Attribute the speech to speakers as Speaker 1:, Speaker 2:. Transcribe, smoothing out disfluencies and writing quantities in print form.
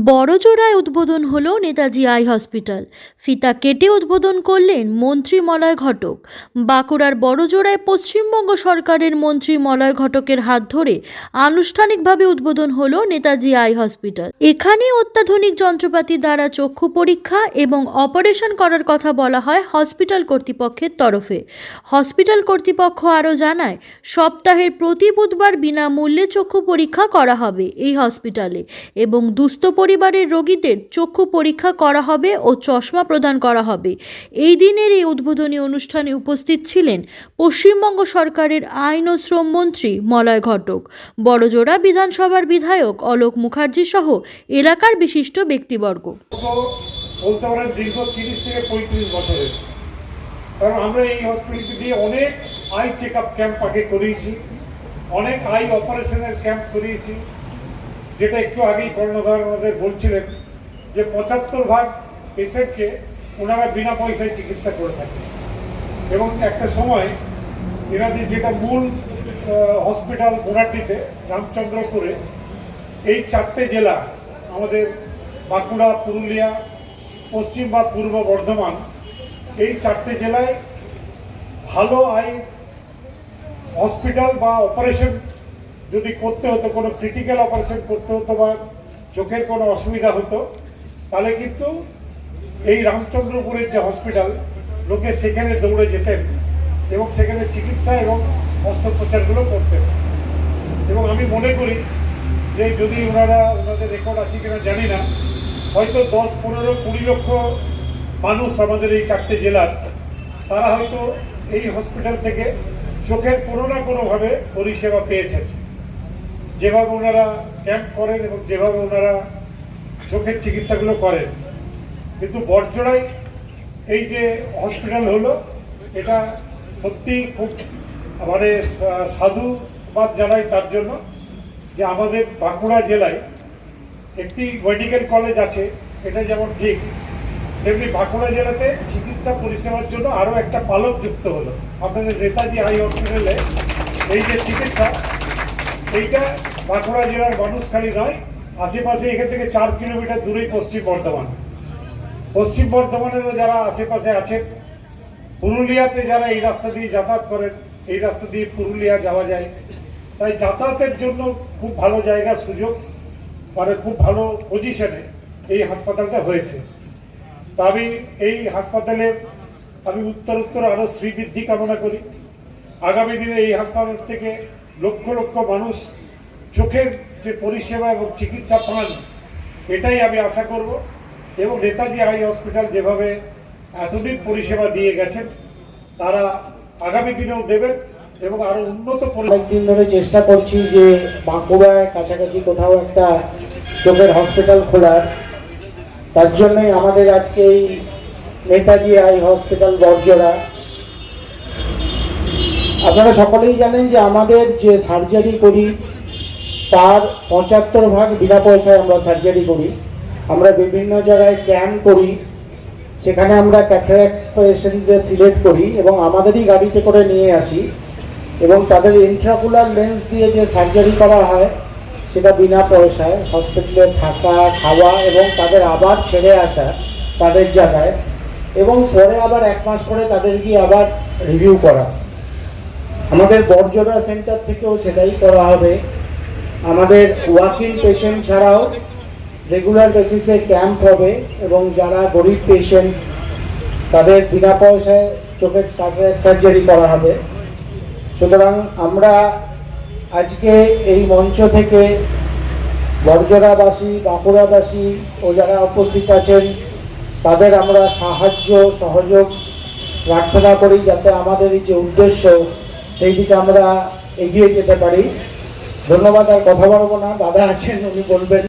Speaker 1: বড়জোড়ায় উদ্বোধন হলো Netaji eye hospital. ফিতা কেটে উদ্বোধন করলেন মন্ত্রী মলয় ঘটক। বাঁকুড়ার বড়জোড়ায় পশ্চিমবঙ্গ সরকারের মন্ত্রী মলয় ঘটকের হাত ধরে আনুষ্ঠানিকভাবে উদ্বোধন হলো নেতাজি আই হসপিটাল। এখানে অত্যাধুনিক যন্ত্রপাতি দ্বারা চক্ষু পরীক্ষা এবং অপারেশন করার কথা বলা হয় হসপিটাল কর্তৃপক্ষের তরফে। হসপিটাল কর্তৃপক্ষ আরও জানায়, সপ্তাহের প্রতি বুধবার বিনামূল্যে চক্ষু পরীক্ষা করা হবে এই হসপিটালে এবং দুস্থ পরিবারের রোগীদের চক্ষু পরীক্ষা করা হবে ও চশমা প্রদান করা হবে। এই দিনের এই উদ্বোধনী অনুষ্ঠানে উপস্থিত ছিলেন পশ্চিমবঙ্গ সরকারের আইন ও শ্রম মন্ত্রী মলয় ঘটক, বড়জোড়া বিধানসভার বিধায়ক অলোক মুখার্জি সহ এলাকার বিশিষ্ট ব্যক্তিবর্গ।
Speaker 2: বলতে পারেন দীর্ঘ 30 থেকে 35 বছরের, কারণ আমরা এই হসপিটালটি দিয়ে অনেক আই চেক আপ ক্যাম্প আগে করিয়েছি, অনেক আই অপারেশনের ক্যাম্প করিয়েছি, যেটা একটু আগেই কর্ণধার আমাদের বলছিলেন যে 75% পেশেন্টকে ওনারা বিনা পয়সায় চিকিৎসা করে থাকেন। এবং একটা সময় এনাদের যেটা মূল হসপিটাল গোড়াটিতে রামচন্দ্রপুরে, এই 4টে জেলা আমাদের বাঁকুড়া, পুরুলিয়া, পশ্চিম বা পূর্ব বর্ধমান, এই 4টে জেলায় ভালো আই হসপিটাল বা অপারেশন যদি করতে হতো, কোনো ক্রিটিক্যাল অপারেশন করতে হতো বা চোখের কোনো অসুবিধা হতো, তাহলে কিন্তু এই রামচন্দ্রপুরের যে হসপিটাল, লোকে সেখানে দৌড়ে যেতেন এবং সেখানে চিকিৎসা এবং অস্ত্রোপচারগুলো করতেন। এবং আমি মনে করি যে যদি ওনাদের রেকর্ড আছে কিনা জানি না, হয়তো 10, 15, 20 লক্ষ মানুষ আমাদের এই 4টে জেলার, তারা হয়তো এই হসপিটাল থেকে চোখের কোনো না কোনোভাবে পরিষেবা পেয়েছেন। যেভাবে ওনারা ক্যাম্প করেন এবং যেভাবে ওনারা চোখের চিকিৎসাগুলো করেন। কিন্তু বড়জোড়ায় এই যে হসপিটাল হলো, এটা সত্যি খুব মানে সাধুবাদ জানাই তার জন্য যে আমাদের বাঁকুড়া জেলায় একটি মেডিকেল কলেজ আছে, এটা যেমন ঠিক তেমনি বাঁকুড়া জেলাতে চিকিৎসা পরিষেবার জন্য আরও একটা পালক যুক্ত হলো। আপনাদের নেতাজি আই হসপিটালে এই যে চিকিৎসা, এইটা বাঁকুড়া জেলার মানুষ খালি নয়, আশেপাশে এখান থেকে 4 কিলোমিটার দূরেই পশ্চিম বর্ধমানেরও যারা আশেপাশে আছেন, পুরুলিয়াতে যারা এই রাস্তা দিয়ে যাতায়াত করেন, এই রাস্তা দিয়ে পুরুলিয়া যাওয়া যায়, তাই যাতায়াতের জন্য খুব ভালো জায়গা, সুযোগ, মানে খুব ভালো পজিশনে এই হাসপাতালটা হয়েছে। তা আমি এই হাসপাতালের উত্তর আরও শ্রীবৃদ্ধি কামনা করি। আগামী দিনে এই হাসপাতাল থেকে লক্ষ লক্ষ মানুষ চোখের যে পরিষেবা এবং চিকিৎসা পান, এটাই আমি আশা করব। এবং নেতাজি আই হসপিটাল যেভাবে এতদিন পরিষেবা দিয়ে গেছেন, তারা আগামী দিনেও দেবেন এবং আরো উন্নত।
Speaker 3: অনেকদিন ধরে চেষ্টা করছি যে বাঁকুড়ায় কাছাকাছি কোথাও একটা চোখের হসপিটাল খোলার। তার জন্যই আমাদের আজকে এই নেতাজি আই হসপিটাল বড়জোড়া। আপনারা সকলেই জানেন যে আমাদের যে সার্জারি করি তার 75% বিনা পয়সায় আমরা সার্জারি করি। আমরা বিভিন্ন জায়গায় ক্যাম্প করি, সেখানে আমরা ক্যাটারাক্ট পেশেন্টদের সিলেক্ট করি এবং আমাদেরই গাড়িতে করে নিয়ে আসি এবং তাদের ইন্ট্রাকুলার লেন্স দিয়ে যে সার্জারি করা হয় সেটা বিনা পয়সায়, হসপিটালে থাকা, খাওয়া এবং তাদের আবার ছেড়ে আসা তাদের জায়গায়, এবং পরে আবার 1 মাস পরে তাদের গিয়ে আবার রিভিউ করা। আমাদের বড়জোড়া সেন্টার থেকেও সেটাই করা হবে। আমাদের ওয়াক-ইন পেশেন্ট ছাড়াও রেগুলার বেসিসে ক্যাম্প হবে এবং যারা গরিব পেশেন্ট তাদের বিনা পয়সায় চোখের ক্যাটারাক্ট সার্জারি করা হবে। সুতরাং আমরা আজকে এই মঞ্চ থেকে বড়জোড়াবাসী, বাঁকুড়াবাসী ও যারা উপস্থিত আছেন তাদের আমরা সাহায্য সহযোগ প্রার্থনা করি, যাতে আমাদের এই যে উদ্দেশ্য সেই দিকে আমরা এগিয়ে যেতে পারি। ধন্যবাদ। আর কথা বলবো না, দাদা আছেন, উনি বলবেন।